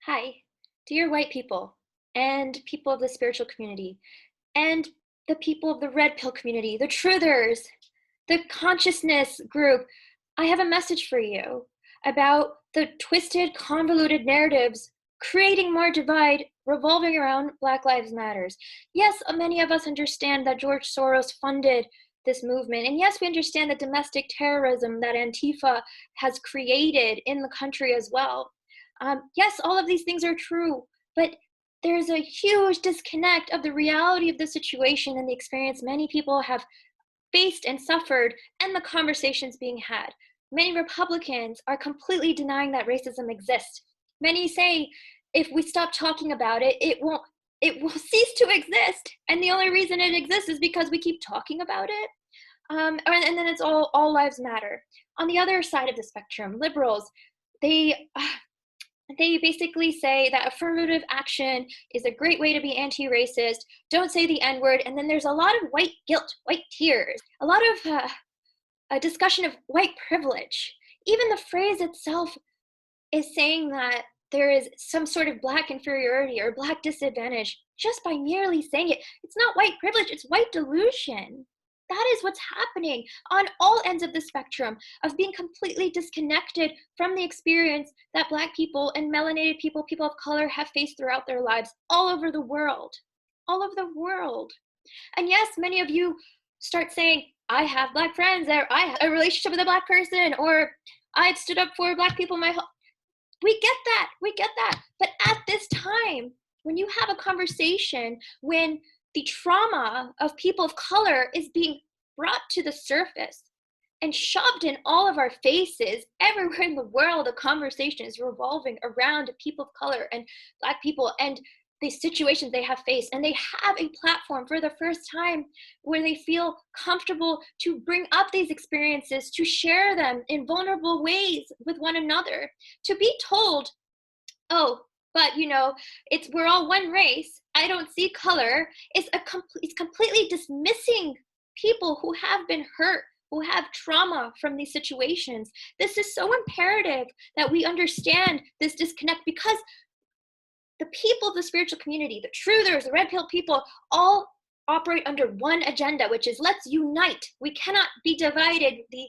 Hi, dear white people and people of the spiritual community and the people of the red pill community, the truthers, the consciousness group. I have a message for you about the twisted, convoluted narratives creating more divide revolving around Black Lives Matters. Yes, many of us understand that George Soros funded this movement. And yes, we understand the domestic terrorism that Antifa has created in the country as well. Yes, all of these things are true, but there's a huge disconnect of the reality of the situation and the experience many people have faced and suffered and the conversations being had. Many Republicans are completely denying that racism exists. Many say if we stop talking about it, it will cease to exist. And the only reason it exists is because we keep talking about it. And then it's all lives matter. On the other side of the spectrum, liberals, they they basically say that affirmative action is a great way to be anti-racist. Don't say the N-word. And then there's a lot of white guilt, white tears, a lot of a discussion of white privilege. Even the phrase itself is saying that there is some sort of Black inferiority or Black disadvantage just by merely saying it. It's not white privilege, it's white delusion. That is what's happening on all ends of the spectrum of being completely disconnected from the experience that Black people and melanated people, people of color have faced throughout their lives all over the world. All over the world. And yes, many of you start saying, I have Black friends, or I have a relationship with a Black person, or I've stood up for Black people my whole. We get that. But at this time, when you have a conversation, when the trauma of people of color is being brought to the surface and shoved in all of our faces, everywhere in the world, the conversation is revolving around people of color and Black people and the situations they have faced. And they have a platform for the first time where they feel comfortable to bring up these experiences, to share them in vulnerable ways with one another, to be told, oh, but we're all one race. I don't see color. It's completely dismissing people who have been hurt, who have trauma from these situations. This is so imperative that we understand this disconnect, because the people of the spiritual community, the truthers, the red pill people, all operate under one agenda, which is let's unite. We cannot be divided. The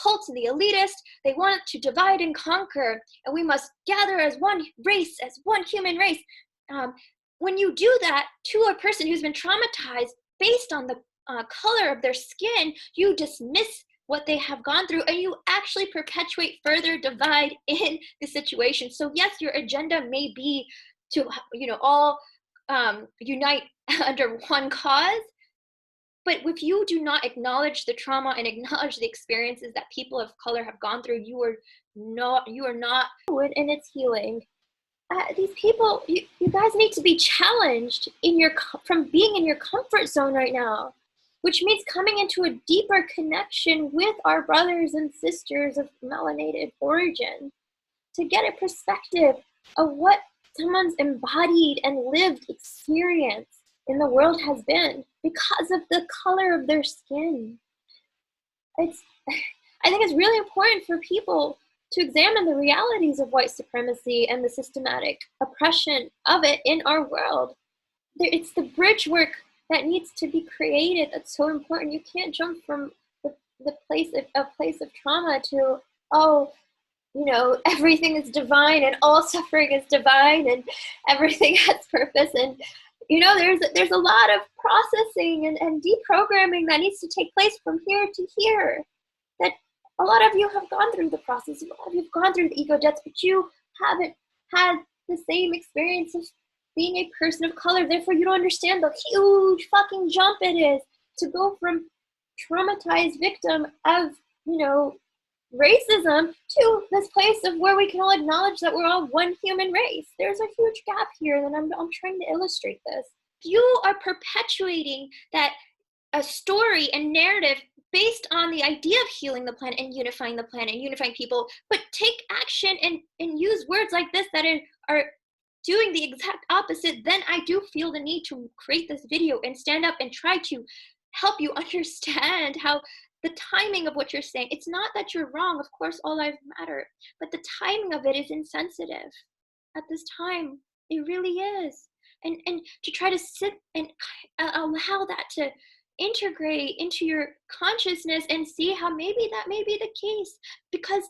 cults and the elitists, they want to divide and conquer, and we must gather as one race, as one human race. When you do that to a person who's been traumatized based on the color of their skin, you dismiss what they have gone through, and you actually perpetuate further divide in the situation. So yes, your agenda may be to all unite under one cause, but if you do not acknowledge the trauma and acknowledge the experiences that people of color have gone through, you are not in its healing. These people, you guys need to be challenged from being in your comfort zone right now, which means coming into a deeper connection with our brothers and sisters of melanated origin to get a perspective of what someone's embodied and lived experience in the world has been because of the color of their skin. I think it's really important for people to examine the realities of white supremacy and the systematic oppression of it in our world. It's the bridge work that needs to be created that's so important. You can't jump from the place of trauma to, everything is divine and all suffering is divine and everything has purpose. And, there's a lot of processing and deprogramming that needs to take place from here to here. That a lot of you have gone through the process. A lot of you have gone through the ego deaths, but you haven't had the same experience of being a person of color. Therefore, you don't understand the huge fucking jump it is to go from traumatized victim of, racism to this place of where we can all acknowledge that we're all one human race. There's a huge gap here, and I'm trying to illustrate this. You are perpetuating that a story and narrative based on the idea of healing the planet and unifying the planet and unifying people, but take action and use words like this that are doing the exact opposite. Then I do feel the need to create this video and stand up and try to help you understand how the timing of what you're saying. It's not that you're wrong. Of course, all lives matter, but the timing of it is insensitive. at this time. It really is. And to try to sit and allow that to integrate into your consciousness and see how maybe that may be the case, because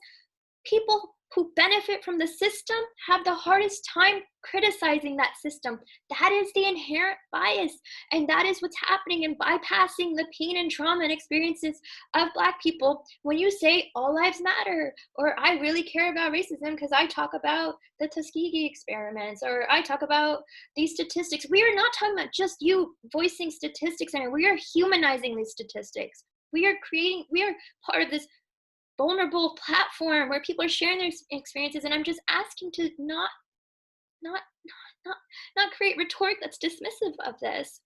people who benefit from the system have the hardest time criticizing that system. That is the inherent bias, and that is what's happening and bypassing the pain and trauma and experiences of Black people when you say all lives matter, or I really care about racism because I talk about the Tuskegee experiments, or I talk about these statistics. We are not talking about just you voicing statistics, and we are humanizing these statistics. We are part of this vulnerable platform where people are sharing their experiences, and I'm just asking to not not not create rhetoric that's dismissive of this.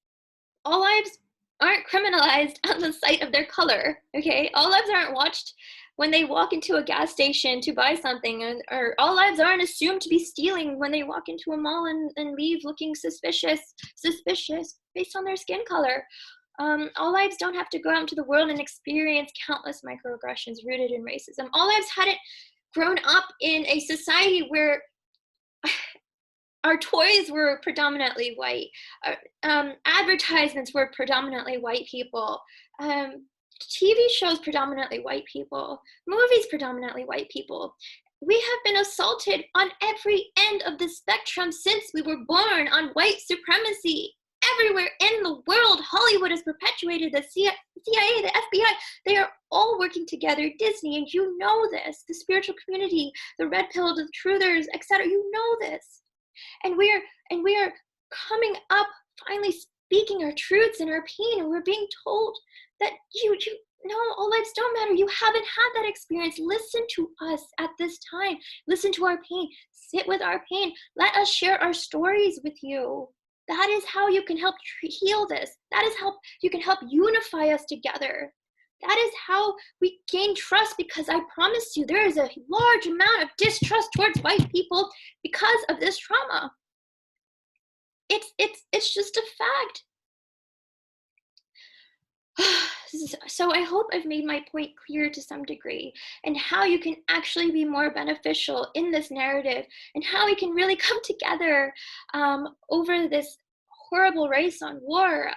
All lives aren't criminalized on the site of their color, okay? All lives aren't watched when they walk into a gas station to buy something, or all lives aren't assumed to be stealing when they walk into a mall and leave looking suspicious based on their skin color. All lives don't have to go out into the world and experience countless microaggressions rooted in racism. All lives hadn't grown up in a society where our toys were predominantly white. Advertisements were predominantly white people. TV shows predominantly white people. Movies predominantly white people. We have been assaulted on every end of the spectrum since we were born on white supremacy. Everywhere in the world, Hollywood has perpetuated the CIA, the FBI. They are all working together. Disney, and you know this. The spiritual community, the red pill, the truthers, etc. You know this. And we are coming up, finally speaking our truths and our pain, and we're being told that you no, all lives don't matter. You haven't had that experience. Listen to us at this time. Listen to our pain. Sit with our pain. Let us share our stories with you. That is how you can help heal this. That is how you can help unify us together. That is how we gain trust, because I promise you there is a large amount of distrust towards white people because of this trauma. It's just a fact. So I hope I've made my point clear to some degree, and how you can actually be more beneficial in this narrative, and how we can really come together over this horrible race war.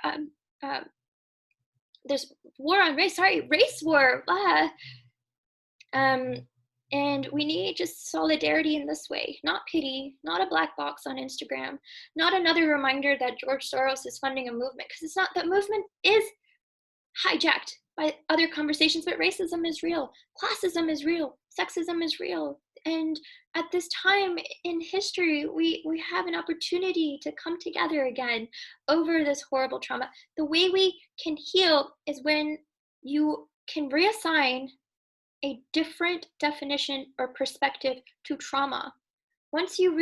There's war on race, race war. And we need just solidarity in this way, not pity, not a black box on Instagram, not another reminder that George Soros is funding a movement, because it's not. That movement is hijacked by other conversations, but racism is real, classism is real, sexism is real. And at this time in history, we have an opportunity to come together again over this horrible trauma. The way we can heal is when you can reassign a different definition or perspective to trauma. Once you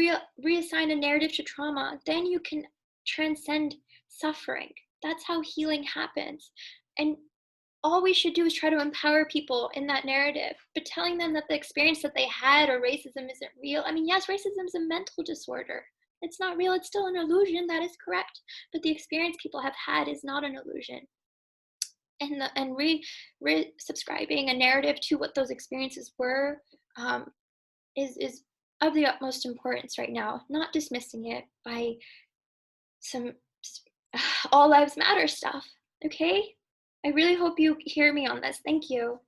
reassign a narrative to trauma, then you can transcend suffering. That's how healing happens. And all we should do is try to empower people in that narrative, but telling them that the experience that they had or racism isn't real. I mean, yes, racism is a mental disorder. It's not real. It's still an illusion. That is correct. But the experience people have had is not an illusion. And re-subscribing a narrative to what those experiences were is of the utmost importance right now. Not dismissing it by some all lives matter stuff. Okay? I really hope you hear me on this. Thank you.